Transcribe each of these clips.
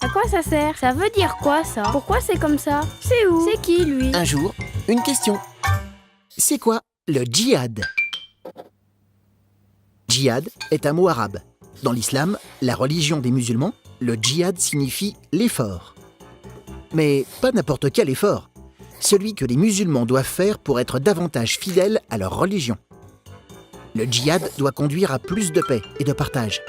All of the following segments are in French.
À quoi ça sert? Ça veut dire quoi ça? Pourquoi c'est comme ça? C'est où? C'est qui lui? Un jour, une question. C'est quoi le djihad? Djihad est un mot arabe. Dans l'islam, la religion des musulmans, le djihad signifie l'effort. Mais pas n'importe quel effort. Celui que les musulmans doivent faire pour être davantage fidèles à leur religion. Le djihad doit conduire à plus de paix et de partage.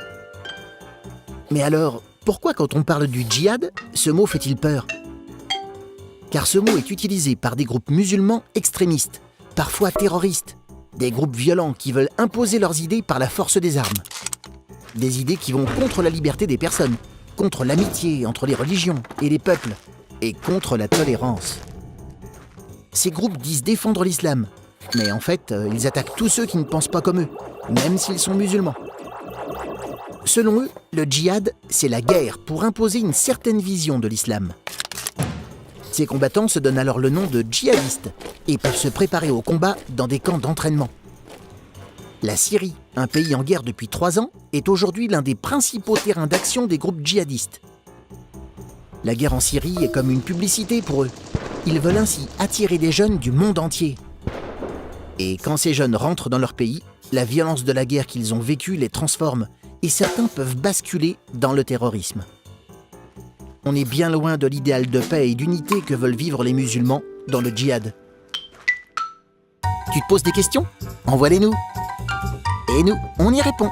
Mais alors, pourquoi quand on parle du djihad, ce mot fait-il peur? Car ce mot est utilisé par des groupes musulmans extrémistes, parfois terroristes, des groupes violents qui veulent imposer leurs idées par la force des armes. Des idées qui vont contre la liberté des personnes, contre l'amitié entre les religions et les peuples, et contre la tolérance. Ces groupes disent défendre l'islam, mais en fait, ils attaquent tous ceux qui ne pensent pas comme eux, même s'ils sont musulmans. Selon eux, le djihad, c'est la guerre pour imposer une certaine vision de l'islam. Ces combattants se donnent alors le nom de djihadistes et peuvent se préparer au combat dans des camps d'entraînement. La Syrie, un pays en guerre depuis 3 ans, est aujourd'hui l'un des principaux terrains d'action des groupes djihadistes. La guerre en Syrie est comme une publicité pour eux. Ils veulent ainsi attirer des jeunes du monde entier. Et quand ces jeunes rentrent dans leur pays, la violence de la guerre qu'ils ont vécue les transforme et certains peuvent basculer dans le terrorisme. On est bien loin de l'idéal de paix et d'unité que veulent vivre les musulmans dans le djihad. Tu te poses des questions? Envoie-les-nous. Et nous, on y répond.